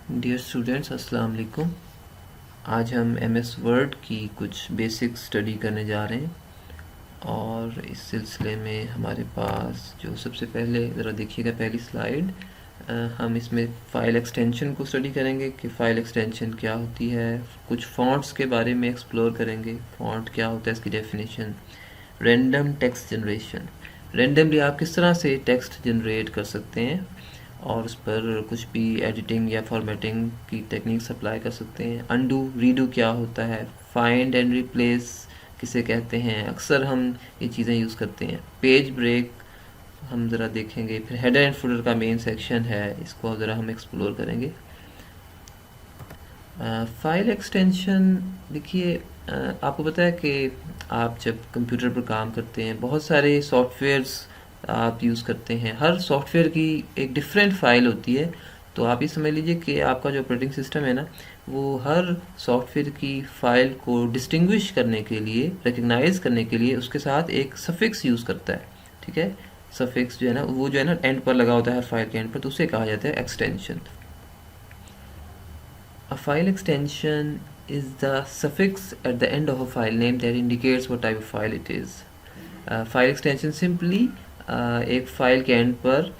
Dear students, अस्सलाम वालेकुम। आज हम एमएस वर्ड की कुछ बेसिक स्टडी करने जा रहे हैं और इस सिलसिले में हमारे पास जो सबसे पहले ज़रा देखिएगा पहली स्लाइड। हम इसमें फ़ाइल एक्सटेंशन को स्टडी करेंगे कि फ़ाइल एक्सटेंशन क्या होती है, कुछ फ़ॉन्ट्स के बारे में एक्सप्लोर करेंगे, फ़ॉन्ट क्या होता है, इसकी definition, random text generation, randomly आप किस तरह से टेक्स्ट जनरेट कर सकते हैं और उस पर कुछ भी एडिटिंग या फॉर्मेटिंग की टेक्निक्स अप्लाई कर सकते हैं। अनडू रीडू क्या होता है, फाइंड एंड रिप्लेस किसे कहते हैं, अक्सर हम ये चीज़ें यूज़ करते हैं। पेज ब्रेक हम ज़रा देखेंगे, फिर हेडर एंड फुटर का मेन सेक्शन है, इसको ज़रा हम एक्सप्लोर करेंगे। फाइल एक्सटेंशन देखिए, आपको पता है कि आप जब कंप्यूटर पर काम करते हैं बहुत सारे सॉफ्टवेयर्स आप यूज़ करते हैं, हर सॉफ्टवेयर की एक डिफरेंट फ़ाइल होती है। तो आप ये समझ लीजिए कि आपका जो ऑपरेटिंग सिस्टम है ना, वो हर सॉफ्टवेयर की फ़ाइल को डिस्टिंग्विश करने के लिए, रिकग्नाइज करने के लिए उसके साथ एक सफिक्स यूज़ करता है। ठीक है, सफिक्स जो है ना, वो जो है ना एंड पर लगा होता है हर फाइल के एंड पर, तो उसे कहा जाता है extension. A file extension is the suffix at the end of a file name that indicates what type of file it is. File extension simply एक फाइल के एंड पर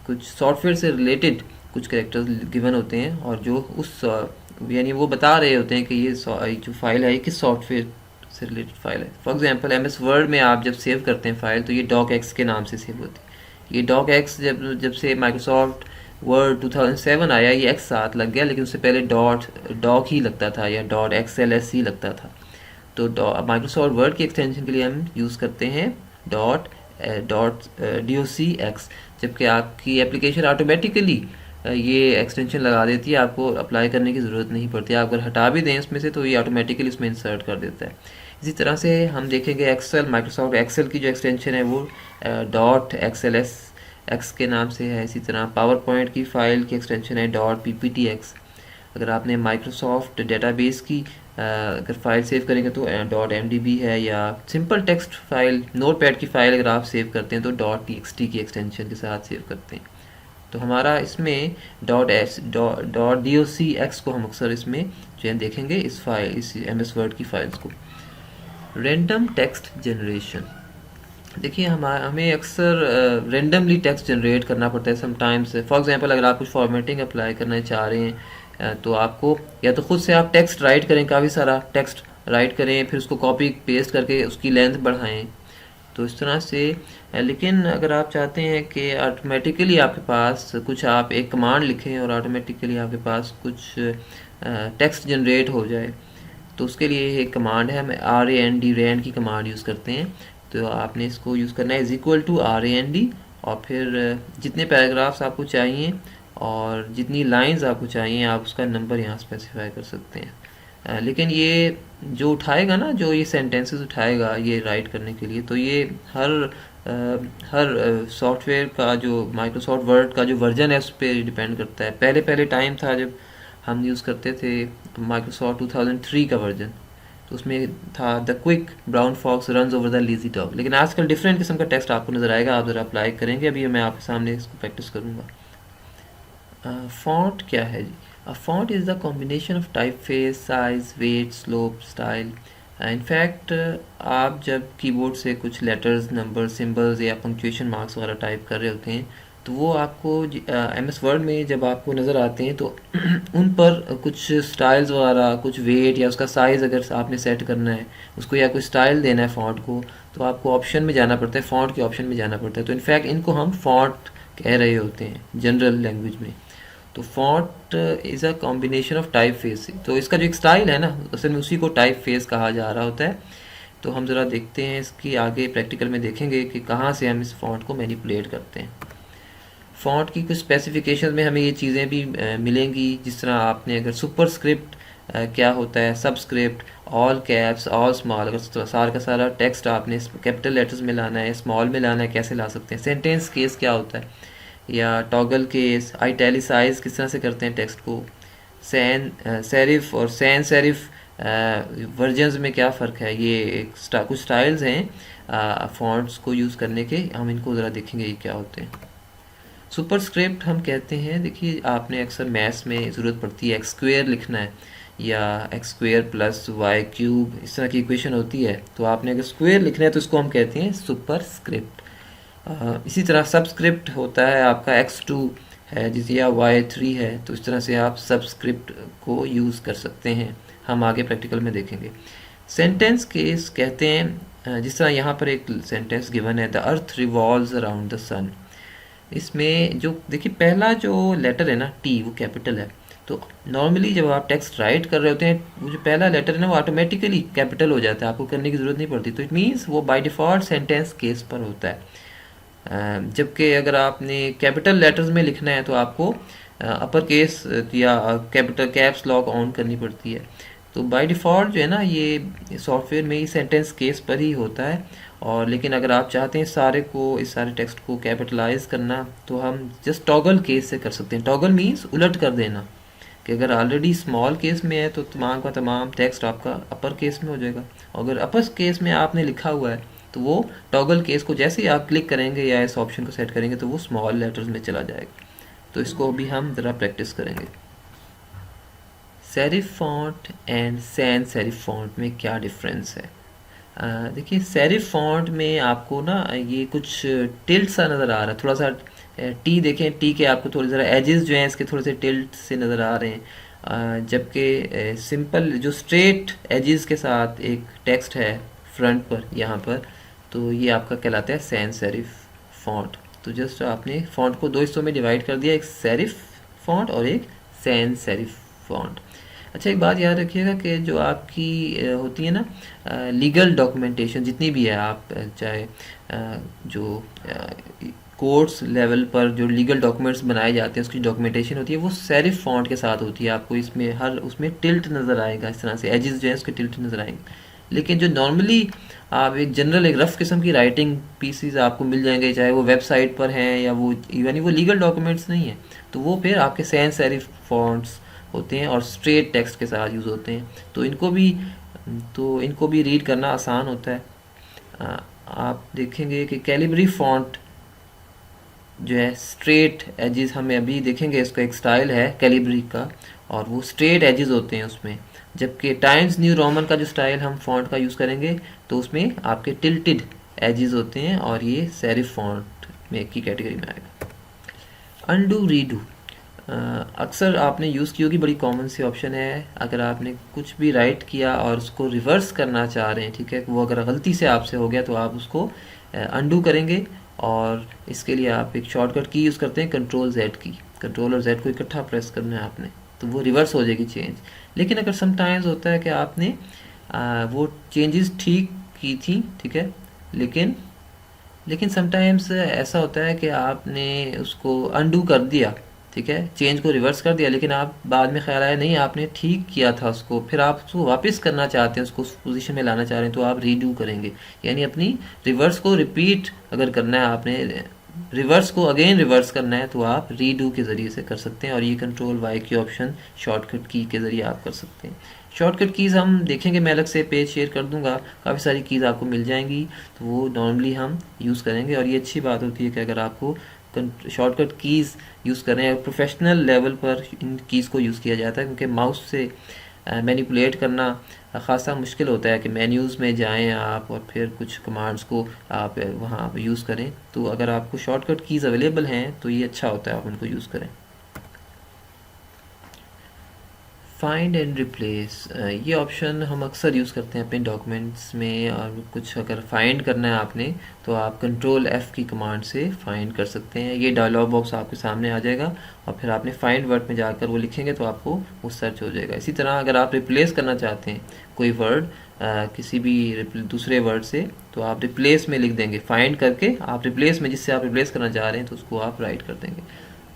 कुछ सॉफ्टवेयर से रिलेटेड कुछ कैरेक्टर्स गिवन होते हैं और जो उस यानी वो बता रहे होते हैं कि ये जो फाइल है ये किस सॉफ्टवेयर से रिलेटेड फाइल है। फॉर एग्जांपल एमएस वर्ड में आप जब सेव करते हैं फाइल तो ये डॉक एक्स के नाम से सेव होती है। ये डॉक एक्स जब से माइक्रोसॉफ्ट वर्ड 2007 आया, ये एक्स साथ लग गया, लेकिन उससे पहले डॉक ही लगता था या डॉट XLS ही लगता था। तो माइक्रोसॉफ्ट वर्ड की एक्सटेंशन के लिए हम यूज़ करते हैं डॉट DOCX, जबकि आपकी एप्लीकेशन ऑटोमेटिकली ये एक्सटेंशन लगा देती है, आपको अप्लाई करने की ज़रूरत नहीं पड़ती। आप अगर हटा भी दें इसमें से तो ये ऑटोमेटिकली इसमें इंसर्ट कर देता है। इसी तरह से हम देखेंगे एक्सेल, माइक्रोसॉफ्ट एक्सेल की जो एक्सटेंशन है वो डॉट XLS एक्स के नाम से है। इसी तरह पावर पॉइंट की फ़ाइल की एक्सटेंशन है डॉट PPTX। अगर आपने माइक्रोसॉफ्ट डेटाबेस की अगर फाइल सेव करेंगे तो डॉट MDB है, या सिंपल टेक्स्ट फाइल नोटपैड की फ़ाइल अगर आप सेव करते हैं तो डॉट TXT की एक्सटेंशन के साथ सेव करते हैं। तो हमारा इसमें डॉट DOCX को हम अक्सर इसमें जो है देखेंगे इस MS वर्ड की फाइल्स को। रैंडम टेक्स्ट जनरेशन, देखिए हमें अक्सर रेंडमली टेक्स्ट जनरेट करना पड़ता है समटाइम्स। फॉर एग्जांपल अगर आप कुछ फॉर्मेटिंग अप्लाई करना चाह रहे हैं तो आपको या तो खुद से आप टेक्स्ट राइट करें, काफ़ी सारा टेक्स्ट राइट करें, फिर उसको कॉपी पेस्ट करके उसकी लेंथ बढ़ाएं, तो इस तरह से। लेकिन अगर आप चाहते हैं कि ऑटोमेटिकली आपके पास कुछ, आप एक कमांड लिखें और ऑटोमेटिकली आपके पास कुछ टेक्स्ट जनरेट हो जाए, तो उसके लिए एक कमांड है, हम RAND की कमांड यूज़ करते हैं। तो आपने इसको यूज़ करना है =RAND और फिर जितने पैराग्राफ्स आपको चाहिए और जितनी लाइंस आपको चाहिए आप उसका नंबर यहाँ स्पेसिफाई कर सकते हैं। लेकिन ये जो उठाएगा ना, जो ये सेंटेंसेस उठाएगा ये राइट करने के लिए, तो ये हर सॉफ्टवेयर का, जो माइक्रोसॉफ्ट वर्ड का जो वर्जन है उस पर डिपेंड करता है। पहले टाइम था जब हम यूज़ करते थे माइक्रोसॉफ्ट 2003 का वर्जन, तो उसमें था the quick brown fox runs over the lazy dog. लेकिन आजकल डिफरेंट किस्म का टेक्स्ट आपको नज़र आएगा, आप ज़रा अप्लाई करेंगे, अभी मैं आपके सामने इसको प्रैक्टिस करूँगा। फॉन्ट क्या है जी? A font is the combination of type face, size, weight, slope, style. In fact आप जब कीबोर्ड से कुछ लेटर्स, नंबर, सिंबल्स या पंक्चुएशन मार्क्स वगैरह टाइप कर रहे होते हैं तो वो आपको MS वर्ड में जब आपको नज़र आते हैं तो उन पर कुछ स्टाइल्स वगैरह, कुछ वेट या उसका साइज़ अगर आपने सेट करना है उसको, या कोई स्टाइल देना है फ़ॉन्ट को, तो आपको ऑप्शन में जाना पड़ता है, फ़ॉन्ट के ऑप्शन में जाना पड़ता है। तो इनफैक्ट इनको हम फ़ॉन्ट कह रहे होते हैं जनरल लैंग्वेज में। तो font is a combination of type face, तो इसका जो एक स्टाइल है ना, असल में उसी को टाइप फेस कहा जा रहा होता है। तो हम ज़रा देखते हैं इसकी आगे प्रैक्टिकल में देखेंगे कि कहाँ से हम इस फॉन्ट को मैनिपुलेट करते हैं। फ़ॉन्ट की कुछ स्पेसिफिकेशन में हमें ये चीज़ें भी मिलेंगी, जिस तरह आपने अगर सुपरस्क्रिप्ट क्या होता है, subscript, all caps, all small, अगर सारा का सारा टेक्स्ट आपने कैपिटल लेटर्स में लाना है, स्मॉल में लाना है, कैसे ला सकते हैं। सेंटेंस केस क्या होता है, या टॉगल केस, आइटैलिसाइज किस तरह से करते हैं टेक्स्ट को, सेरिफ और सैन सेरिफ वर्जन्स में क्या फ़र्क है, ये कुछ स्टाइल्स हैं फ़ॉन्ट्स को यूज़ करने के, हम इनको ज़रा देखेंगे ये क्या होते हैं। सुपरस्क्रिप्ट हम कहते हैं, देखिए आपने अक्सर मैथ्स में ज़रूरत पड़ती है, एक्स स्क्वेयर लिखना है या X square plus Y cube, इस तरह की इक्वेशन होती है, तो आपने अगर स्क्वेयर लिखना है तो इसको हम कहते हैं सुपरस्क्रिप्ट। इसी तरह सबस्क्रिप्ट होता है आपका x2 है जिसे या y3 है, तो इस तरह से आप सबस्क्रिप्ट को यूज़ कर सकते हैं, हम आगे प्रैक्टिकल में देखेंगे। सेंटेंस केस कहते हैं जिस तरह यहाँ पर एक सेंटेंस गिवन है, the earth revolves around the sun. इसमें जो देखिए पहला जो लेटर है ना टी, वो कैपिटल है, तो नॉर्मली जब आप टेक्स्ट राइट कर रहे होते हैं वो जो पहला लेटर है ना वो ऑटोमेटिकली कैपिटल हो जाता है, आपको करने की ज़रूरत नहीं पड़ती, तो इट मीन्स वो बाय डिफ़ॉल्ट सेंटेंस केस पर होता है। जबकि अगर आपने कैपिटल लेटर्स में लिखना है तो आपको अपर केस या कैपिटल कैप्स लॉक ऑन करनी पड़ती है। तो बाय डिफ़ॉल्ट जो है ना ये सॉफ्टवेयर में ही सेंटेंस केस पर ही होता है, और लेकिन अगर आप चाहते हैं इस सारे टेक्स्ट को कैपिटलाइज करना तो हम जस्ट टॉगल केस से कर सकते हैं। टॉगल मीन्स उलट कर देना, कि अगर ऑलरेडी स्मॉल केस में है तो तमाम का तमाम टेक्स्ट आपका अपर केस में हो जाएगा, अगर अपर केस में आपने लिखा हुआ है तो वो टॉगल केस को जैसे ही आप क्लिक करेंगे या इस ऑप्शन को सेट करेंगे तो वो स्मॉल लेटर्स में चला जाएगा। तो इसको भी हम ज़रा प्रैक्टिस करेंगे। Serif font and sans serif font में क्या डिफरेंस है? देखिए सेरिफ फॉन्ट में आपको ना ये कुछ टिल्ट सा नज़र आ रहा है, थोड़ा सा टी देखें, टी के आपको थोड़े ज़रा एजेस जो हैं इसके थोड़े से टिल्ट से नज़र आ रहे हैं, जबकि सिंपल जो स्ट्रेट एजेस के साथ एक टेक्स्ट है फ्रंट पर यहाँ पर, तो ये आपका कहलाता है सैन सेरिफ फॉन्ट। तो जस्ट आपने फॉन्ट को दो हिस्सों में डिवाइड कर दिया, एक सेरिफ फॉन्ट और एक सैन सेरिफ फॉन्ट। अच्छा एक बात याद रखिएगा कि जो आपकी होती है ना लीगल डॉक्यूमेंटेशन जितनी भी है, आप चाहे जो कोर्ट्स लेवल पर जो लीगल डॉक्यूमेंट्स बनाए जाते हैं उसकी डॉक्यूमेंटेशन होती है वो सेरिफ फॉन्ट के साथ होती है। आपको इसमें हर उसमें टिल्ट नज़र आएगा, इस तरह से एजेस जो है उसके टिल्ट नज़र आएंगे। लेकिन जो नॉर्मली आप एक जनरल एक रफ़ किस्म की राइटिंग पीसीज आपको मिल जाएंगे, चाहे वो वेबसाइट पर हैं या वो इवन वो लीगल डॉक्यूमेंट्स नहीं है, तो वो फिर आपके सैंस सेरिफ फॉन्ट्स होते हैं और स्ट्रेट टेक्स्ट के साथ यूज़ होते हैं, तो इनको भी रीड करना आसान होता है। आप देखेंगे कि कैलिब्री फॉन्ट जो है स्ट्रेट एजेस, हमें अभी देखेंगे इसका एक स्टाइल है कैलिब्री का और वो स्ट्रेट एजेस होते हैं उसमें, जबकि टाइम्स न्यू रोमन का जो स्टाइल हम फॉन्ट का यूज़ करेंगे तो उसमें आपके टिल्टेड एजेस होते हैं और ये सेरिफ फॉन्ट में की कैटेगरी में आएगा। अनडू रीडू अक्सर आपने यूज़ की होगी, बड़ी कॉमन सी ऑप्शन है। अगर आपने कुछ भी राइट किया और उसको रिवर्स करना चाह रहे हैं, ठीक है, वो अगर गलती से आपसे हो गया तो आप उसको अनडू करेंगे, और इसके लिए आप एक शॉर्टकट की यूज़ करते हैं कंट्रोल जेड की, कंट्रोल और जेड को इकट्ठा प्रेस करना है आपने, तो वो रिवर्स हो जाएगी चेंज। लेकिन अगर समटाइम्स होता है कि आपने वो चेंजेस ठीक की थी, ठीक है, लेकिन समटाइम्स ऐसा होता है कि आपने उसको अनडू कर दिया, ठीक है, चेंज को रिवर्स कर दिया, लेकिन आप बाद में ख्याल आया नहीं आपने ठीक किया था उसको, फिर आप उसको वापस करना चाहते हैं, उसको उस पोजीशन में लाना चाह रहे हैं, तो आप रीडू करेंगे, यानी अपनी रिवर्स को रिपीट अगर करना है, आपने रिवर्स को अगेन रिवर्स करना है तो आप रीडू के ज़रिए से कर सकते हैं, और ये कंट्रोल वाई की ऑप्शन शॉर्टकट की के ज़रिए आप कर सकते हैं। शॉर्टकट कीज़ हम देखेंगे, मैं अलग से पेज शेयर कर दूंगा, काफ़ी सारी कीज़ आपको मिल जाएंगी, तो वो नॉर्मली हम यूज़ करेंगे, और ये अच्छी बात होती है कि अगर आपको शॉर्टकट कीज़ यूज़ करें, प्रोफेशनल लेवल पर इन कीज़ को यूज़ किया जाता है, क्योंकि माउस से मैनिपुलेट करना ख़ासा मुश्किल होता है कि मेन्यूज़ में जाएं आप और फिर कुछ कमांड्स को आप वहाँ यूज़ करें, तो अगर आपको शॉर्टकट कीज़ अवेलेबल हैं तो ये अच्छा होता है आप उनको यूज़ करें। फाइंड एंड रिप्लेस, ये ऑप्शन हम अक्सर यूज़ करते हैं अपने डॉक्यूमेंट्स में, और कुछ अगर फाइंड करना है आपने तो आप कंट्रोल F की कमांड से फाइंड कर सकते हैं। ये डायलॉग बॉक्स आपके सामने आ जाएगा और फिर आपने फाइंड वर्ड में जाकर वो लिखेंगे तो आपको वो सर्च हो जाएगा। इसी तरह अगर आप रिप्लेस करना चाहते हैं कोई वर्ड किसी भी दूसरे वर्ड से, तो आप रिप्लेस में लिख देंगे, फाइंड करके आप रिप्लेस में जिससे आप रिप्लेस करना चाह रहे हैं तो उसको आप राइट कर देंगे,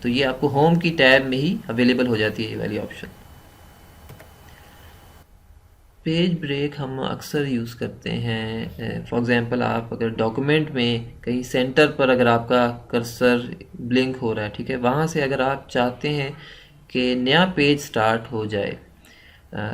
तो ये आपको होम की टैब में ही अवेलेबल हो जाती है ये वाली ऑप्शन। पेज ब्रेक हम अक्सर यूज़ करते हैं, फॉर एग्ज़ाम्पल आप अगर डॉक्यूमेंट में कहीं सेंटर पर अगर आपका कर्सर ब्लिंक हो रहा है, ठीक है, वहाँ से अगर आप चाहते हैं कि नया पेज स्टार्ट हो जाए,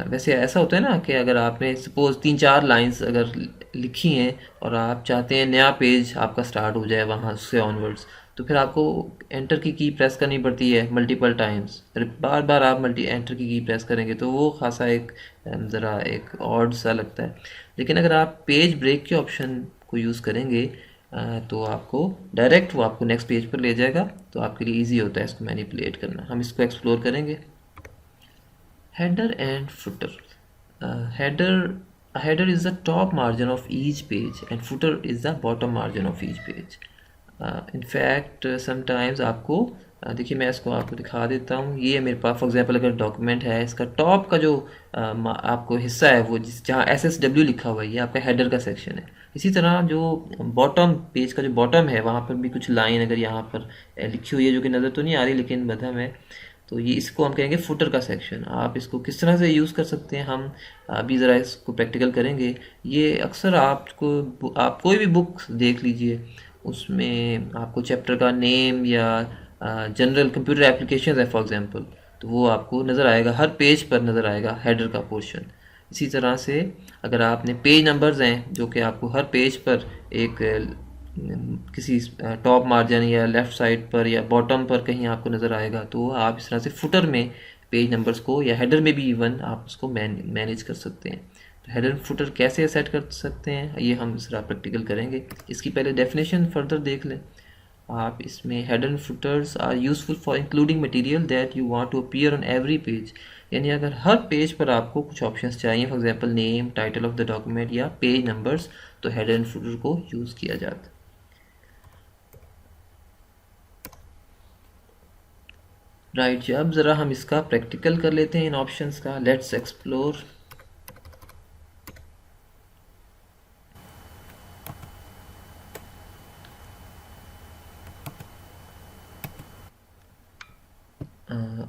वैसे ऐसा होता है ना कि अगर आपने सपोज़ 3-4 लाइंस अगर लिखी हैं और आप चाहते हैं नया पेज आपका स्टार्ट हो जाए वहाँ से ऑनवर्ड्स, तो फिर आपको एंटर की प्रेस करनी पड़ती है मल्टीपल टाइम्स, बार बार आप एंटर की प्रेस करेंगे तो वो खासा एक ज़रा एक ऑड सा लगता है। लेकिन अगर आप पेज ब्रेक के ऑप्शन को यूज़ करेंगे तो आपको डायरेक्ट वो आपको नेक्स्ट पेज पर ले जाएगा, तो आपके लिए इजी होता है इसको मैनिपुलेट करना। हम इसको एक्सप्लोर करेंगे। Header and footer. Header is the top margin of each page and footer is the bottom margin of each page. In fact sometimes आपको देखिए मैं इसको आपको दिखा देता हूँ। ये मेरे पास फॉर एग्जांपल अगर डॉक्यूमेंट है, इसका टॉप का जो आपको हिस्सा है वो जहाँ SSW लिखा हुआ है ये आपका हेडर का सेक्शन है। इसी तरह जो बॉटम पेज का जो बॉटम है वहाँ पर भी कुछ लाइन अगर यहाँ पर लिखी हुई है जो कि नज़र तो नहीं आ रही लेकिन मध्यम है, तो ये इसको हम कहेंगे फुटर का सेक्शन। आप इसको किस तरह से यूज़ कर सकते हैं हम अभी ज़रा इसको प्रैक्टिकल करेंगे। ये अक्सर आपको आप कोई भी बुक देख लीजिए, उसमें आपको चैप्टर का नेम या जनरल कंप्यूटर एप्लीकेशन है फॉर एग्जांपल, तो वो आपको नज़र आएगा, हर पेज पर नज़र आएगा हेडर का पोर्शन। इसी तरह से अगर आपने पेज नंबर्स हैं जो कि आपको हर पेज पर एक किसी टॉप मार्जिन या लेफ़्ट साइड पर या बॉटम पर कहीं आपको नज़र आएगा, तो आप इस तरह से फुटर में पेज नंबर्स को या हेडर में भी इवन आप उसको मैनेज कर सकते हैं। तो हेडर फुटर कैसे सेट कर सकते हैं ये हम इस तरह प्रैक्टिकल करेंगे। इसकी पहले डेफिनेशन फर्दर देख लें आप। इसमें header and footers are useful for including material that you want to appear on every page. यानी अगर हर पेज पर आपको कुछ ऑप्शंस चाहिए, for example name, title of the document या पेज नंबर्स, तो हेडर एंड फुटर को यूज़ किया जाता है। राइट जी, अब ज़रा हम इसका प्रैक्टिकल कर लेते हैं इन ऑप्शंस का। Let's explore.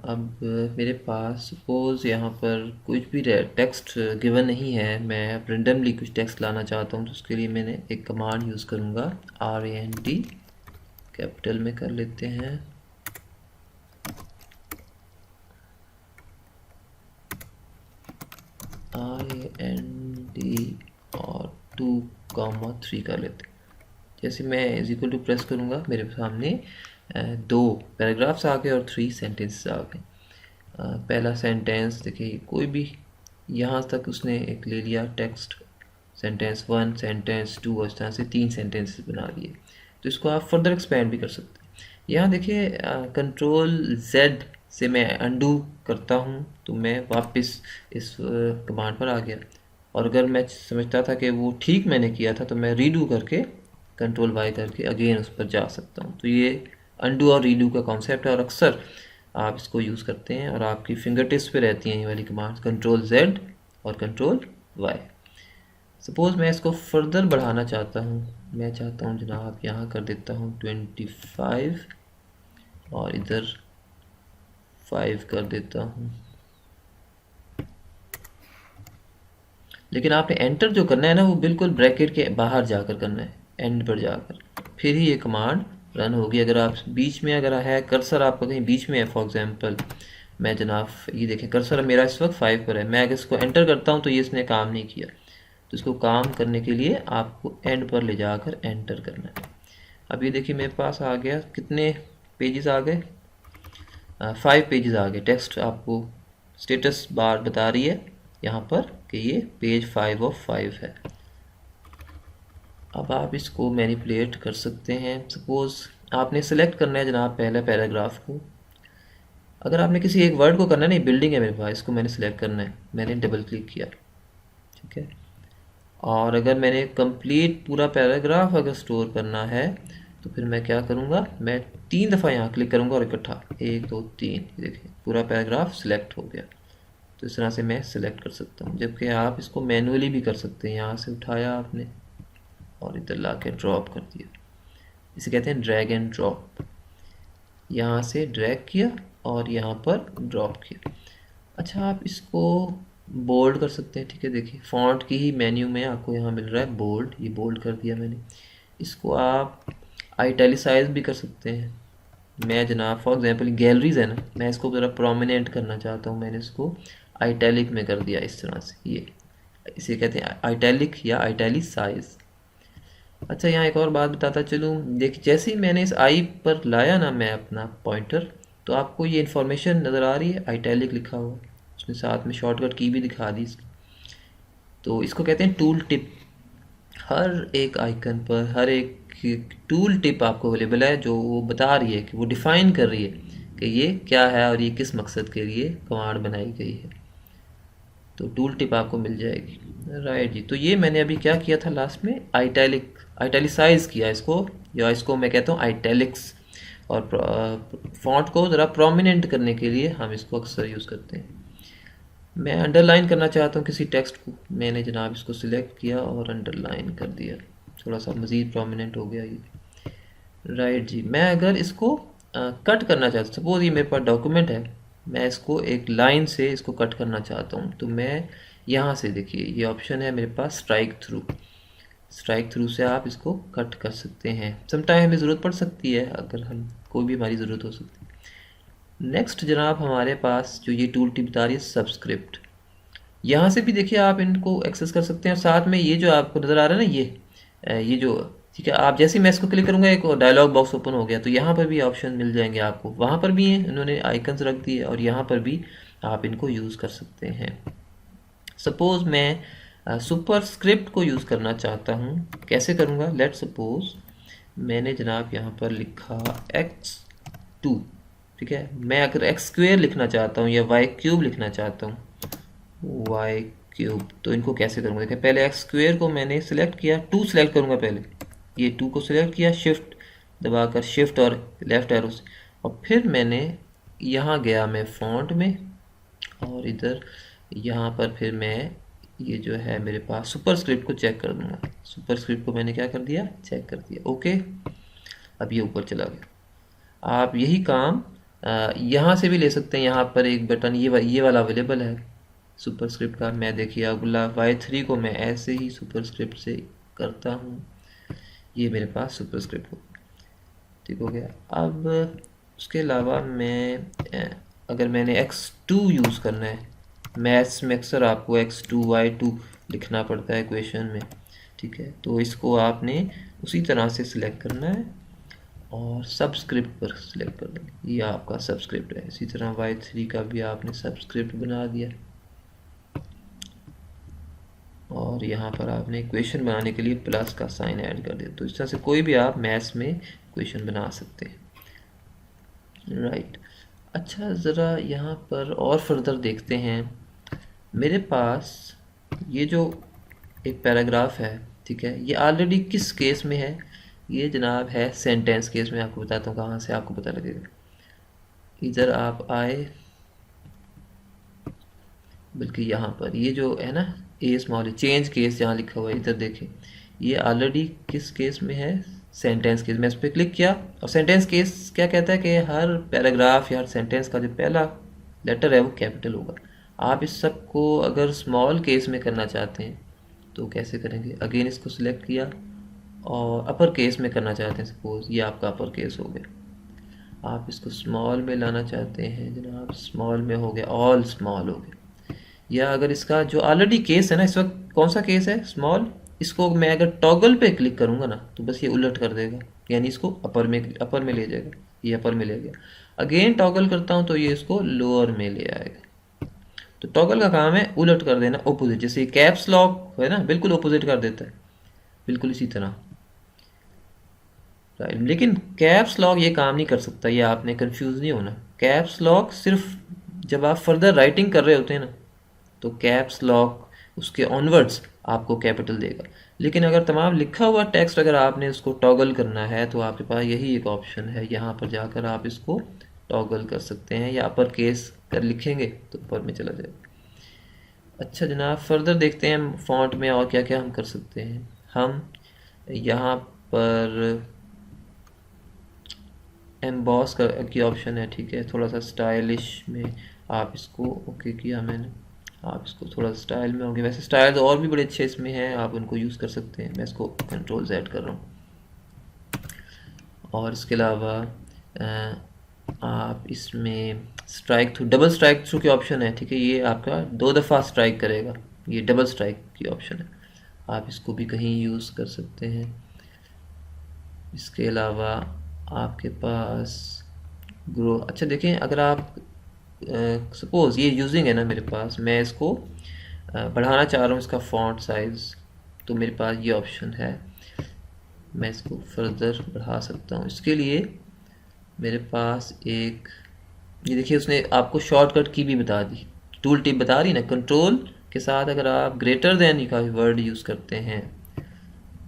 अब मेरे पास सपोज़ यहाँ पर कुछ भी टेक्स्ट गिवन नहीं है, मैं अब रेंडमली कुछ टेक्स्ट लाना चाहता हूँ, तो उसके लिए मैंने एक कमांड यूज़ करूँगा, RAND, कैपिटल में कर लेते हैं, RAND और 2,3 कर लेते हैं। जैसे मैं इज इक्वल टू प्रेस करूँगा मेरे सामने 2 पैराग्राफ्स आ गए और 3 सेंटेंसेस आ गए। पहला सेंटेंस देखिए कोई भी यहाँ तक उसने एक ले लिया टेक्स्ट, सेंटेंस 1, सेंटेंस 2 और इस तरह से 3 सेंटेंसेस बना दिए। तो इसको आप फर्दर एक्सपेंड भी कर सकते हैं। यहाँ देखिए कंट्रोल Z से मैं अंडू करता हूँ तो मैं वापस इस कमांड पर आ गया, और अगर मैं समझता था कि वो ठीक मैंने किया था तो मैं रीडू करके कंट्रोल Y करके अगेन उस पर जा सकता हूँ। तो ये अंडू और रीडू का कॉन्सेप्ट है और अक्सर आप इसको यूज़ करते हैं और आपकी फिंगर टिप्स पे रहती हैं ये वाली कमांड, कंट्रोल Z और कंट्रोल Y। सपोज़ मैं इसको फर्दर बढ़ाना चाहता हूँ, मैं चाहता हूँ जनाब यहाँ कर देता हूँ 25 और इधर 5 कर देता हूँ। लेकिन आपने एंटर जो करना है ना वो बिल्कुल ब्रैकेट के बाहर जाकर करना है, एंड पर जाकर, फिर ही ये कमांड रन होगी। अगर आप बीच में अगर है कर्सर आपका कहीं बीच में है, फॉर एग्जांपल मैं जनाब ये देखें कर्सर मेरा इस वक्त 5 पर है, मैं अगर इसको एंटर करता हूँ तो ये इसने काम नहीं किया, तो इसको काम करने के लिए आपको एंड पर ले जाकर एंटर करना है। अब ये देखिए मेरे पास आ गया, कितने पेजेस आ गए, 5 पेजेस आ गए। टेक्स्ट आपको स्टेटस बार बता रही है यहाँ पर कि ये पेज 5 ऑफ 5 है। अब आप इसको मैनिपुलेट कर सकते हैं। सपोज़ आपने सेलेक्ट करना है जनाब पहले पैराग्राफ को, अगर आपने किसी एक वर्ड को करना है, नहीं बिल्डिंग है मेरे पास, इसको मैंने सेलेक्ट करना है, मैंने डबल क्लिक किया, ठीक है। और अगर मैंने कंप्लीट पूरा पैराग्राफ अगर स्टोर करना है तो फिर मैं क्या करूँगा, मैं 3 दफ़ा यहाँ क्लिक करूँगा और इकट्ठा 1 2 3, देखिए पूरा पैराग्राफ सिलेक्ट हो गया। तो इस तरह से मैं सिलेक्ट कर सकता हूँ, जबकि आप इसको मैनुअली भी कर सकते हैं। यहाँ से उठाया आपने और इधर ला के ड्रॉप कर दिया, इसे कहते हैं ड्रैग एंड ड्रॉप। यहाँ से ड्रैग किया और यहाँ पर ड्रॉप किया। अच्छा आप इसको बोल्ड कर सकते हैं, ठीक है। देखिए फॉन्ट की ही मेन्यू में आपको यहाँ मिल रहा है बोल्ड, ये बोल्ड कर दिया मैंने। इसको आप आइटैलिसाइज भी कर सकते हैं। मैं जनाब फॉर एग्जांपल गैलरीज है ना, मैं इसको ज़रा प्रोमिनेंट करना चाहता हूँ, मैंने इसको आइटैलिक में कर दिया इस तरह से। ये इसे कहते हैं आइटैलिक या आइटैलिसाइज। अच्छा, यहाँ एक और बात बताता चलूँ। देखिए, जैसे ही मैंने इस आई पर लाया ना मैं अपना पॉइंटर, तो आपको ये इन्फॉर्मेशन नज़र आ रही है, आइटैलिक लिखा हुआ, उसने साथ में शॉर्टकट की भी दिखा दी इसकी। तो इसको कहते हैं टूल टिप। हर एक आइकन पर हर एक टूल टिप आपको अवेलेबल है, जो वो बता रही है कि वो डिफ़ाइन कर रही है कि ये क्या है और ये किस मकसद के लिए कमांड बनाई गई है। तो टूल टिप आपको मिल जाएगी। राइट जी, तो ये मैंने अभी क्या किया था लास्ट में, आइटैलिसाइज किया इसको, या इसको मैं कहता हूँ आइटैलिक्स। और फॉन्ट को ज़रा प्रोमिनेंट करने के लिए हम इसको अक्सर यूज़ करते हैं। मैं अंडरलाइन करना चाहता हूँ किसी टेक्स्ट को, मैंने जनाब इसको सिलेक्ट किया और अंडरलाइन कर दिया, थोड़ा सा मज़ीद प्रोमिनेंट हो गया ये। राइट जी, मैं अगर इसको कट करना चाहता हूँ, सपोज ये मेरे पास डॉक्यूमेंट है, मैं इसको एक लाइन से इसको कट करना चाहता हूँ, तो मैं यहाँ से, देखिए ये ऑप्शन है मेरे पास, स्ट्राइक थ्रू से आप इसको कट कर सकते हैं। समटाइम हमें ज़रूरत पड़ सकती है, अगर हम कोई भी हमारी ज़रूरत हो सकती है। नेक्स्ट जनाब हमारे पास जो ये टूल टिप बता रही है, सबस्क्रिप्ट। यहाँ से भी देखिए आप इनको एक्सेस कर सकते हैं। साथ में ये जो आपको नज़र आ रहा है ना, ये जो, ठीक है, आप जैसे ही मैं इसको क्लिक करूँगा एक डायलॉग बॉक्स ओपन हो गया, तो यहाँ पर भी ऑप्शन मिल जाएंगे आपको, वहाँ पर भी हैं इन्होंने आइकन्स रख दिए और यहाँ पर भी आप इनको यूज़ कर सकते हैं। सपोज़ मैं सुपर स्क्रिप्ट को यूज़ करना चाहता हूँ, कैसे करूँगा, लेट सपोज मैंने जनाब यहाँ पर लिखा x2, ठीक है, मैं अगर एक्स स्क्वेयर लिखना चाहता हूँ या वाई क्यूब लिखना चाहता हूँ, वाई क्यूब, तो इनको कैसे करूँगा। देखिए, पहले एक्स स्क्वेयर को मैंने सिलेक्ट किया, 2 सेलेक्ट करूँगा पहले, ये 2 को सिलेक्ट किया, शिफ्ट दबाकर, शिफ्ट और लेफ़्ट एरो से, और फिर मैंने यहाँ गया मैं फॉन्ट में, और इधर यहाँ पर फिर मैं ये जो है मेरे पास सुपर स्क्रिप्ट को चेक कर दूँगा। सुपर स्क्रिप्ट को मैंने क्या कर दिया, चेक कर दिया, ओके। अब ये ऊपर चला गया। आप यही काम यहाँ से भी ले सकते हैं। यहाँ पर एक बटन ये वाला अवेलेबल है सुपर स्क्रिप्ट का। मैं देखिए अगला y3 को मैं ऐसे ही सुपर स्क्रिप्ट से करता हूँ, ये मेरे पास सुपर स्क्रिप्ट हो, ठीक हो गया। अब उसके अलावा मैं अगर मैंने x2 यूज़ करना है, मैथ्स में अक्सर आपको x2 y2 लिखना पड़ता है इक्वेशन में, ठीक है, तो इसको आपने उसी तरह से सिलेक्ट करना है और सबस्क्रिप्ट पर सिलेक्ट कर देंगे, ये आपका सबस्क्रिप्ट है। इसी तरह y3 का भी आपने सबस्क्रिप्ट बना दिया, और यहाँ पर आपने इक्वेशन बनाने के लिए प्लस का साइन ऐड कर दिया। तो इस तरह से कोई भी आप मैथ्स में इक्वेशन बना सकते हैं। राइट, अच्छा, ज़रा यहाँ पर और फर्दर देखते हैं। मेरे पास ये जो एक पैराग्राफ है, ठीक है, ये ऑलरेडी किस केस में है, ये जनाब है सेंटेंस केस में। आपको बताता हूँ कहाँ से आपको पता लगेगा। इधर आप आए, बल्कि यहाँ पर ये जो है ना ए स्मॉल चेंज केस जहाँ लिखा हुआ है, इधर देखें, ये ऑलरेडी किस केस में है, सेंटेंस केस। मैं इस पर क्लिक किया, और सेंटेंस केस क्या कहता है कि हर पैराग्राफ या हर सेंटेंस का जो पहला लेटर है वो कैपिटल होगा। आप इस सब को अगर स्मॉल केस में करना चाहते हैं तो कैसे करेंगे, अगेन इसको सिलेक्ट किया, और अपर केस में करना चाहते हैं, सपोज ये आपका अपर केस हो गया। आप इसको स्मॉल में लाना चाहते हैं जनाब, स्मॉल में हो गया, ऑल स्मॉल हो गया। या अगर इसका जो ऑलरेडी केस है ना, इस वक्त कौन सा केस है, स्मॉल, इसको मैं अगर टॉगल पे क्लिक करूँगा ना तो बस ये उलट कर देगा, यानी इसको अपर में ले जाएगा, ये अपर में ले गया। अगेन टॉगल करता हूँ तो ये इसको लोअर में ले आएगा। तो टॉगल का काम है उलट कर देना, ऑपोजिट, जैसे कैप्स लॉक है ना, बिल्कुल ऑपोजिट कर देता है, बिल्कुल इसी तरह। राइट, लेकिन कैप्स लॉक ये काम नहीं कर सकता, ये आपने कंफ्यूज नहीं होना। कैप्स लॉक सिर्फ जब आप फर्दर राइटिंग कर रहे होते हैं ना, तो कैप्स लॉक उसके ऑनवर्ड्स आपको कैपिटल देगा। लेकिन अगर तमाम लिखा हुआ टेक्स्ट अगर आपने उसको टॉगल करना है तो आपके पास यही एक ऑप्शन है, यहाँ पर जाकर आप इसको टॉगल कर सकते हैं, या अपर केस कर लिखेंगे तो ऊपर में चला जाएगा। अच्छा जनाब, फर्दर देखते हैं फॉन्ट में और क्या क्या हम कर सकते हैं। हम यहाँ पर एम्बॉस की ऑप्शन है, ठीक है, थोड़ा सा स्टाइलिश में आप इसको ओके किया मैंने, आप इसको थोड़ा सा स्टाइल में होंगे। वैसे स्टाइल तो और भी बड़े अच्छे इसमें हैं, आप उनको यूज़ कर सकते हैं। मैं इसको कंट्रोल Z कर रहा हूँ। और इसके अलावा आप इसमें strike through, double strike through की ऑप्शन है, ठीक है, ये आपका 2 दफ़ा स्ट्राइक करेगा, ये डबल स्ट्राइक की ऑप्शन है, आप इसको भी कहीं यूज़ कर सकते हैं। इसके अलावा आपके पास ग्रो, अच्छा देखें, अगर आप सपोज़ ये यूजिंग है ना मेरे पास, मैं इसको बढ़ाना चाह रहा हूँ इसका फ़ॉन्ट साइज़, तो मेरे पास ये ऑप्शन है, मैं इसको फर्दर बढ़ा सकता हूँ। इसके लिए मेरे पास एक, ये देखिए उसने आपको शॉर्टकट की भी बता दी, टूल टिप बता रही ना, कंट्रोल के साथ अगर आप ग्रेटर देन का वर्ड यूज़ करते हैं,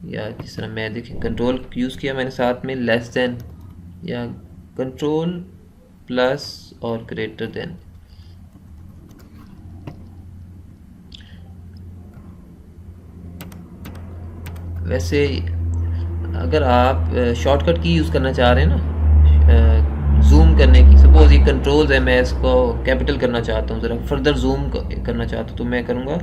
या जिस तरह मैं देखिए कंट्रोल यूज़ किया मैंने, साथ में लेस देन या कंट्रोल प्लस और ग्रेटर देन, वैसे अगर आप शॉर्टकट की यूज़ करना चाह रहे हैं ना जूम करने की, सपोज ये कंट्रोल्स है, मैं इसको कैपिटल करना चाहता हूँ, ज़रा फर्दर जूम करना चाहता हूँ, तो मैं करूँगा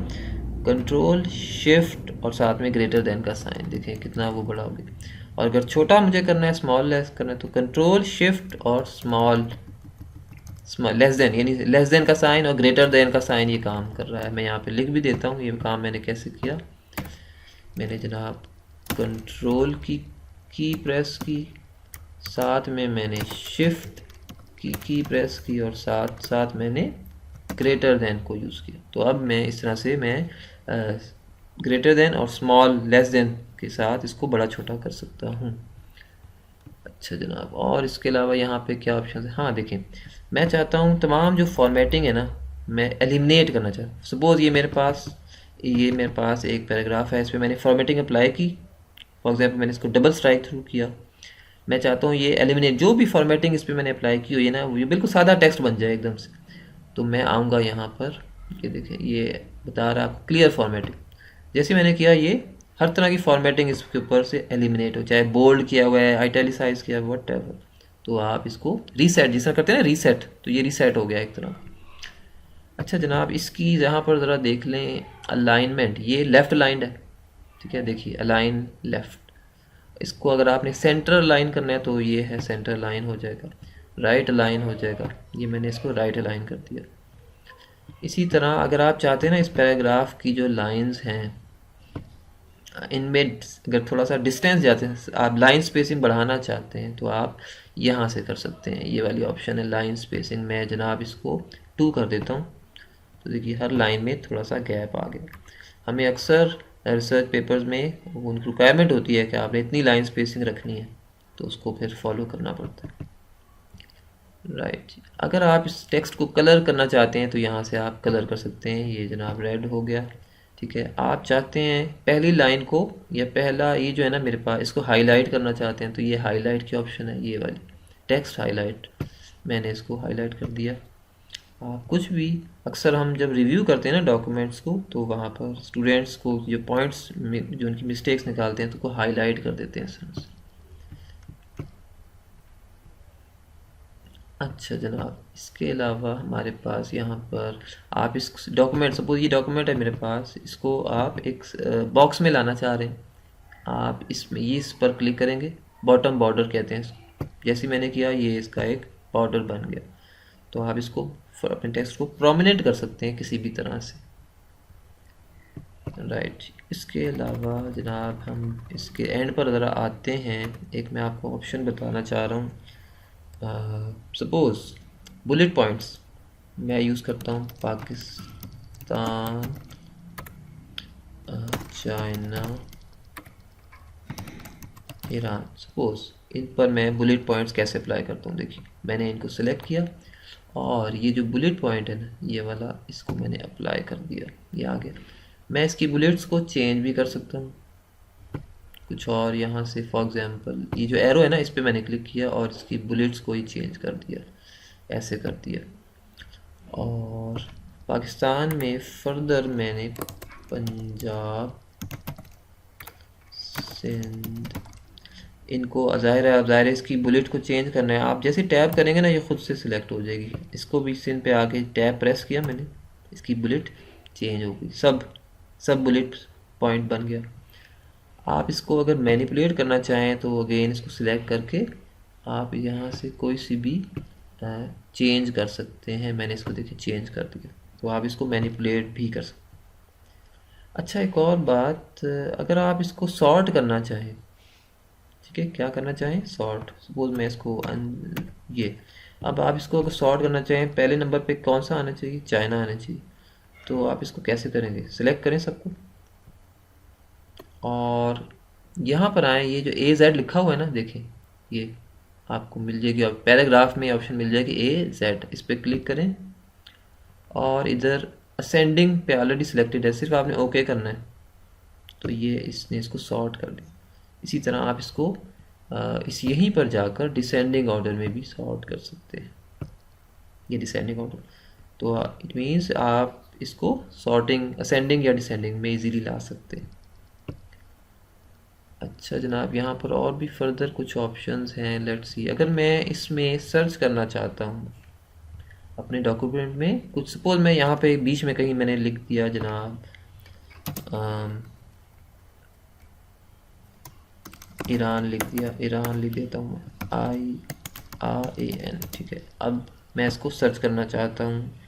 कंट्रोल शिफ्ट और साथ में ग्रेटर देन का साइन, देखें कितना वो बड़ा हो गया। और अगर छोटा मुझे करना है, स्मॉल लेस करना है, तो कंट्रोल शिफ्ट और स्मॉल लेस देन, यानी लेस देन का साइन और ग्रेटर देन का साइन ये काम कर रहा है। मैं यहाँ पे लिख भी देता हूँ ये काम मैंने कैसे किया। मैंने जनाब कंट्रोल की प्रेस की, साथ में मैंने शिफ्ट की प्रेस की, और साथ साथ मैंने ग्रेटर देन को यूज़ किया। तो अब मैं इस तरह से मैं ग्रेटर देन और स्मॉल लेस देन के साथ इसको बड़ा छोटा कर सकता हूँ। अच्छा जनाब, और इसके अलावा यहाँ पे क्या ऑप्शन है, हाँ देखें, मैं चाहता हूँ तमाम जो फॉर्मेटिंग है ना मैं एलिमिनेट करना चाहता हूँ। सपोज़ ये मेरे पास एक पैराग्राफ है, इस पर मैंने फॉर्मेटिंग अप्लाई की, फॉर एग्जांपल मैंने इसको डबल स्ट्राइक थ्रू किया, मैं चाहता हूँ ये एलिमिनेट, जो भी फॉर्मेटिंग इस पर मैंने अप्लाई की हुई है ना, ये बिल्कुल सादा टेक्स्ट बन जाए एकदम से। तो मैं आऊँगा यहाँ पर, ये देखें ये बता रहा है आपको क्लियर फॉर्मेटिंग, जैसे मैंने किया ये हर तरह की फॉर्मेटिंग इसके ऊपर से एलिमिनेट हो, चाहे बोल्ड किया हुआ है, आइटैलिसाइज किया हुआ, व्हाटएवर। तो आप इसको रीसेट जिस तरह करते हैं ना रीसेट, तो ये रीसेट हो गया एक तरह। अच्छा जनाब, इसकी यहाँ पर ज़रा देख लें अलाइनमेंट, ये लेफ़्ट अलाइंड है, ठीक है, देखिए अलाइन लेफ़्ट। इसको अगर आपने सेंटर लाइन करना है तो ये है सेंटर लाइन हो जाएगा, राइट अलाइन हो जाएगा, ये मैंने इसको राइट अलाइन कर दिया। इसी तरह अगर आप चाहते हैं ना इस पैराग्राफ की जो लाइंस हैं इनमें अगर थोड़ा सा डिस्टेंस जाते हैं, आप लाइन स्पेसिंग बढ़ाना चाहते हैं, तो आप यहाँ से कर सकते हैं, ये वाली ऑप्शन है लाइन स्पेसिंग। मैं जनाब इसको 2 कर देता हूँ, तो देखिए हर लाइन में थोड़ा सा गैप आ गया। हमें अक्सर रिसर्च पेपर्स में उनकी रिक्वायरमेंट होती है कि आपने इतनी लाइन स्पेसिंग रखनी है, तो उसको फिर फॉलो करना पड़ता है। राइट, अगर आप इस टेक्स्ट को कलर करना चाहते हैं तो यहाँ से आप कलर कर सकते हैं, ये जनाब रेड हो गया, ठीक है। आप चाहते हैं पहली लाइन को या पहला ये जो है ना मेरे पास, इसको हाईलाइट करना चाहते हैं, तो ये हाईलाइट की ऑप्शन है, ये वाली टेक्स्ट हाईलाइट, मैंने इसको हाईलाइट कर दिया। आप कुछ भी, अक्सर हम जब रिव्यू करते हैं ना डॉक्यूमेंट्स को, तो वहाँ पर स्टूडेंट्स को जो पॉइंट्स जो उनकी मिस्टेक्स निकालते हैं तो उसको हाईलाइट कर देते हैं सर। अच्छा जनाब, इसके अलावा हमारे पास यहाँ पर आप इस डॉक्यूमेंट, सपोज ये डॉक्यूमेंट है मेरे पास, इसको आप एक बॉक्स में लाना चाह रहे हैं, आप इसमें ये इस पर क्लिक करेंगे, बॉटम बॉर्डर कहते हैं इसको, जैसे मैंने किया ये इसका एक बॉर्डर बन गया। तो आप इसको अपने टेक्स्ट को प्रोमिनेंट कर सकते हैं किसी भी तरह से। राइट, इसके अलावा जनाब हम इसके एंड पर ज़रा आते हैं, एक मैं आपको ऑप्शन बताना चाह रहा हूँ। सपोज़ बुलेट पॉइंट्स मैं यूज़ करता हूँ, पाकिस्तान, चाइना, ईरान, सपोज़ इन पर मैं बुलेट पॉइंट्स कैसे अप्लाई करता हूँ। देखिए मैंने इनको सेलेक्ट किया और ये जो बुलेट पॉइंट है ना ये वाला, इसको मैंने अप्लाई कर दिया, ये आ गया। मैं इसकी बुलेट्स को चेंज भी कर सकता हूँ कुछ और, यहाँ से फॉर एग्जांपल ये जो एरो है ना इस पर मैंने क्लिक किया और इसकी बुलेट्स को ही चेंज कर दिया, ऐसे कर दिया। और पाकिस्तान में फर्दर मैंने पंजाब, सिंध, इनको ज़ाहिर है इसकी बुलेट को चेंज करना है, आप जैसे टैप करेंगे ना ये खुद से सिलेक्ट हो जाएगी। इसको भी सिंध पे आके टैप प्रेस किया मैंने, इसकी बुलेट चेंज हो गई, सब बुलेट पॉइंट बन गया। आप इसको अगर मैनिपुलेट करना चाहें तो अगेन इसको सिलेक्ट करके आप यहाँ से कोई सी भी चेंज कर सकते हैं। मैंने इसको देखिए चेंज कर दिया, तो आप इसको मैनिपुलेट भी कर सकते। अच्छा एक और बात, अगर आप इसको सॉर्ट करना चाहें, कि क्या करना चाहें, सॉर्ट। सपोज मैं इसको ये, अब आप इसको अगर सॉर्ट करना चाहें, पहले नंबर पे कौन सा आना चाहिए, चाइना आना चाहिए। तो आप इसको कैसे करेंगे, सिलेक्ट करें सबको और यहाँ पर आए, ये जो AZ लिखा हुआ है ना, देखें ये आपको मिल जाएगी, और पैराग्राफ में ऑप्शन मिल जाएगी AZ, इस पर क्लिक करें और इधर असेंडिंग पे ऑलरेडी सिलेक्टेड है, सिर्फ आपने ओके करना है। तो ये इसने इसको सॉर्ट कर दिया। इसी तरह आप इसको इस यहीं पर जाकर डिसेंडिंग ऑर्डर में भी सॉर्ट कर सकते हैं, ये डिसेंडिंग ऑर्डर। तो इट मीन्स आप इसको सॉर्टिंग असेंडिंग या डिसेंडिंग में इजीली ला सकते हैं। अच्छा जनाब, यहाँ पर और भी फर्दर कुछ ऑप्शंस हैं। लेट्स सी, अगर मैं इसमें सर्च करना चाहता हूँ अपने डॉक्यूमेंट में कुछ, सपोज मैं यहाँ पे बीच में कहीं मैंने लिख दिया जनाब ईरान लिख दिया, ईरान लिख देता हूँ IRAN, ठीक है। अब मैं इसको सर्च करना चाहता हूँ,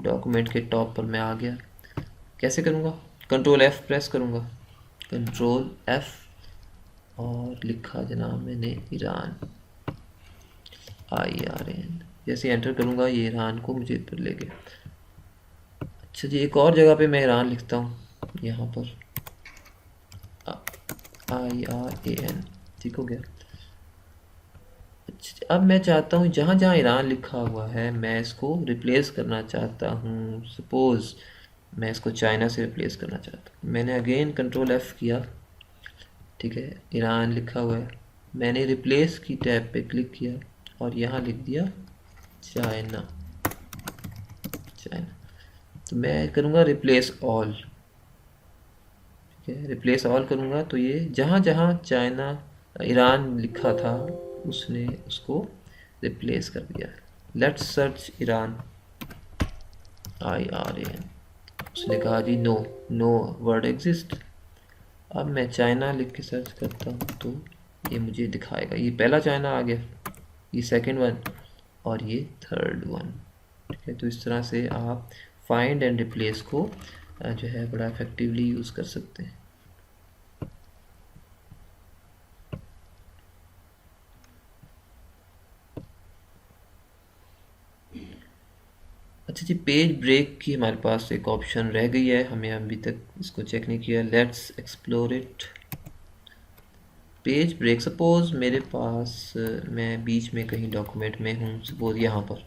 डॉक्यूमेंट के टॉप पर मैं आ गया। कैसे करूँगा, कंट्रोल F प्रेस करूँगा, कंट्रोल F और लिखा जनाब मैंने ईरान, IRAN। जैसे एंटर करूँगा ये ईरान को मुझे पर ले गया। अच्छा जी, एक और जगह पे मैं ईरान लिखता हूँ, यहाँ पर IRAN, ठीक हो गया। अच्छा, अब मैं चाहता हूँ जहाँ जहाँ ईरान लिखा हुआ है मैं इसको रिप्लेस करना चाहता हूँ। सपोज़ मैं इसको चाइना से रिप्लेस करना चाहता हूँ। मैंने अगेन कंट्रोल F किया, ठीक है, ईरान लिखा हुआ है, मैंने रिप्लेस की टैब पे क्लिक किया और यहाँ लिख दिया चाइना, चाइना। तो मैं करूँगा रिप्लेस ऑल, ठीक है, रिप्लेस ऑल करूँगा तो ये जहाँ जहाँ चाइना ईरान लिखा था उसने उसको रिप्लेस कर दिया। लेट्स सर्च ईरान, IRAN, उसने कहा जी नो, नो वर्ड एग्जिस्ट। अब मैं चाइना लिख के सर्च करता हूँ तो ये मुझे दिखाएगा, ये पहला चाइना आ गया, ये सेकंड वन और ये थर्ड वन, ठीक है। तो इस तरह से आप फाइंड एंड रिप्लेस को जो है बड़ा इफेक्टिवली यूज़ कर सकते हैं। अच्छा जी, पेज ब्रेक की हमारे पास एक ऑप्शन रह गई है, हमें अभी तक इसको चेक नहीं किया। Let's explore it. Page break, suppose मेरे पास मैं बीच में कहीं डॉक्यूमेंट में हूँ, सपोज़ यहाँ पर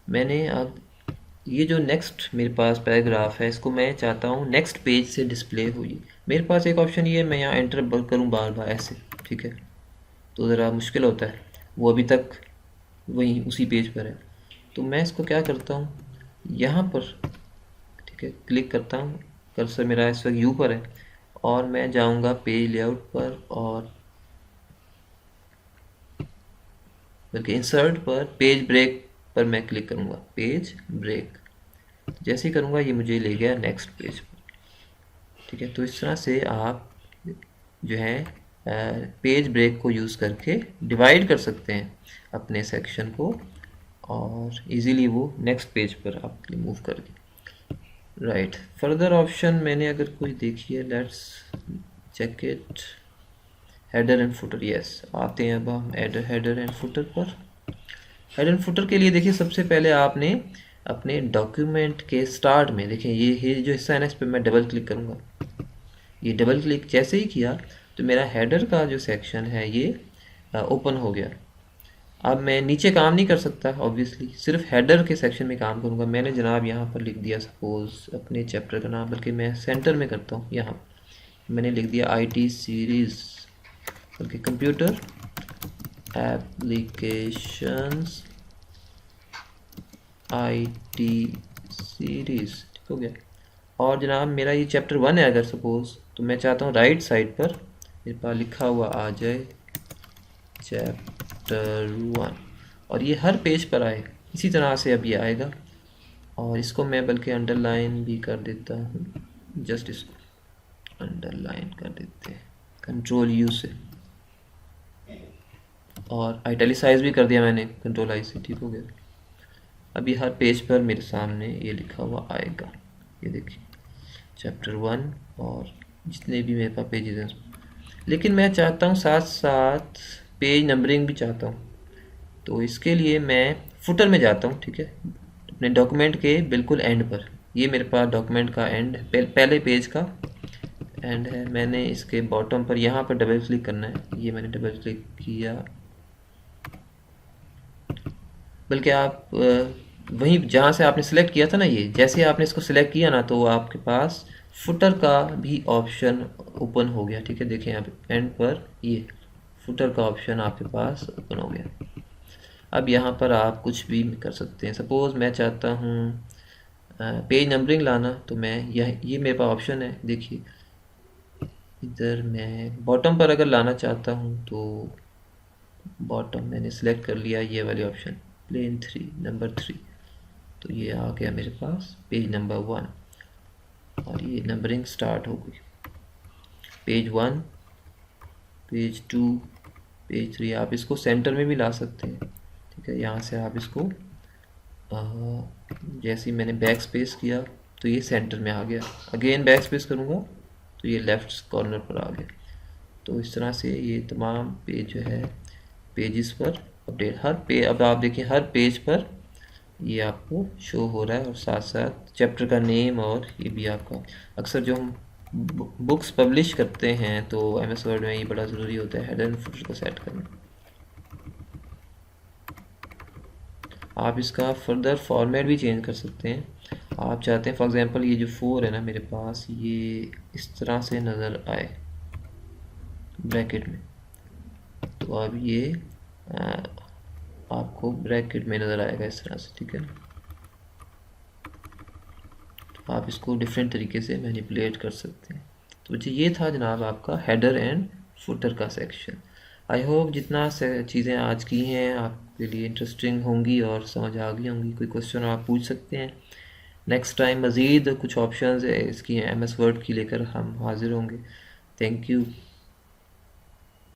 मैंने अब ये जो नेक्स्ट मेरे पास पैराग्राफ है इसको मैं चाहता हूँ नेक्स्ट पेज से डिस्प्ले हुई। मेरे पास एक ऑप्शन ये है, मैं यहाँ एंटर करूँ बार बार ऐसे, ठीक है, तो ज़रा मुश्किल होता है, वो अभी तक वहीं उसी पेज पर है। तो मैं इसको क्या करता हूँ, यहाँ पर, ठीक है, क्लिक करता हूँ, कर्सर मेरा इस वक्त यू पर है और मैं जाऊँगा पेज लेआउट पर और बल्कि इंसर्ट पर पेज ब्रेक पर मैं क्लिक करूँगा, पेज ब्रेक। जैसे ही करूँगा ये मुझे ले गया नेक्स्ट पेज पर, ठीक है। तो इस तरह से आप जो है पेज ब्रेक को यूज़ करके डिवाइड कर सकते हैं अपने सेक्शन को और इजीली वो नेक्स्ट पेज पर आप मूव कर दें। राइट, फर्दर ऑप्शन मैंने अगर कोई देखी है, let's check it. Header and footer, yes, आते हैं अब हम हेडर एंड फुटर पर। हेडर एंड फुटर के लिए देखिए सबसे पहले आपने अपने डॉक्यूमेंट के स्टार्ट में देखिए ये जो हिस्सा है ना, इस पर मैं डबल क्लिक करूँगा। ये डबल क्लिक जैसे ही किया तो मेरा हेडर का जो सेक्शन है ये ओपन हो गया। अब मैं नीचे काम नहीं कर सकता ऑब्वियसली, सिर्फ हेडर के सेक्शन में काम करूँगा। मैंने जनाब यहाँ पर लिख दिया सपोज़ अपने चैप्टर का नाम, बल्कि मैं सेंटर में करता हूँ, यहाँ मैंने लिख दिया IT सीरीज़, बल्कि कंप्यूटर एप्लीकेशंस IT सीरीज़, ठीक हो गया। और जनाब मेरा ये चैप्टर 1 है अगर सपोज़, तो मैं चाहता हूँ राइट साइड पर मेरे पास लिखा हुआ आ जाए चैप्टर 1 और ये हर पेज पर आए। इसी तरह से अब ये आएगा और इसको मैं बल्कि अंडरलाइन भी कर देता हूँ, जस्ट इसको अंडरलाइन कर देते हैं कंट्रोल U से, और आइटैलिसाइज भी कर दिया मैंने कंट्रोल I से, ठीक हो गया। अभी हर पेज पर मेरे सामने ये लिखा हुआ आएगा, ये देखिए चैप्टर 1 और जितने भी मेरे पास पेजेस हैं। लेकिन मैं चाहता हूँ साथ साथ पेज नंबरिंग भी चाहता हूँ। तो इसके लिए मैं फुटर में जाता हूँ, ठीक है, अपने डॉक्यूमेंट के बिल्कुल एंड पर। ये मेरे पास डॉक्यूमेंट का एंड पहले पेज का एंड है। मैंने इसके बॉटम पर यहाँ पर डबल क्लिक करना है। ये मैंने डबल क्लिक किया, बल्कि आप वहीं जहाँ से आपने सेलेक्ट किया था ना, ये जैसे आपने इसको सेलेक्ट किया ना, तो आपके पास फुटर का भी ऑप्शन ओपन हो गया, ठीक है। देखें आप एंड पर ये फुटर का ऑप्शन आपके पास ओपन हो गया। अब यहाँ पर आप कुछ भी कर सकते हैं। सपोज़ मैं चाहता हूँ पेज नंबरिंग लाना, तो मैं यह ये मेरे पास ऑप्शन है। देखिए इधर मैं बॉटम पर अगर लाना चाहता हूँ तो बॉटम मैंने सेलेक्ट कर लिया, ये वाले ऑप्शन प्लेन 3 नंबर 3। तो ये आ गया मेरे पास पेज नंबर 1 और ये नंबरिंग स्टार्ट हो गई। Page 1, page 2, page 3। आप इसको सेंटर में भी ला सकते हैं, ठीक है। यहाँ से आप इसको जैसे ही मैंने बैक स्पेस किया तो ये सेंटर में आ गया। अगेन बैक स्पेस करूँगा तो ये लेफ्ट कॉर्नर पर आ गया। तो इस तरह से ये तमाम पेज जो है पेजेस पर अपडेट हर पेज, अब आप देखिए हर पेज पर ये आपको शो हो रहा है और साथ साथ चैप्टर का नेम और ये भी आपका। अक्सर जो हम बुक्स पब्लिश करते हैं तो एमएस वर्ड में ये बड़ा ज़रूरी होता है हेडर एंड फुटर को सेट करना। आप इसका फर्दर फॉर्मेट भी चेंज कर सकते हैं। आप चाहते हैं फॉर एग्जांपल ये जो 4 है ना मेरे पास, ये इस तरह से नज़र आए ब्रैकेट में, तो अब ये आपको ब्रैकेट में नज़र आएगा इस तरह से, ठीक है। तो आप इसको डिफरेंट तरीके से मैनिपुलेट कर सकते हैं। तो जी ये था जनाब आपका हेडर एंड फुटर का सेक्शन। आई होप जितना से चीज़ें आज की हैं आपके लिए इंटरेस्टिंग होंगी और समझ आ गई होंगी। कोई क्वेश्चन आप पूछ सकते हैं। नेक्स्ट टाइम मज़ीद कुछ ऑप्शंस है इसकी एमएस वर्ड की लेकर हम हाजिर होंगे। Thank you.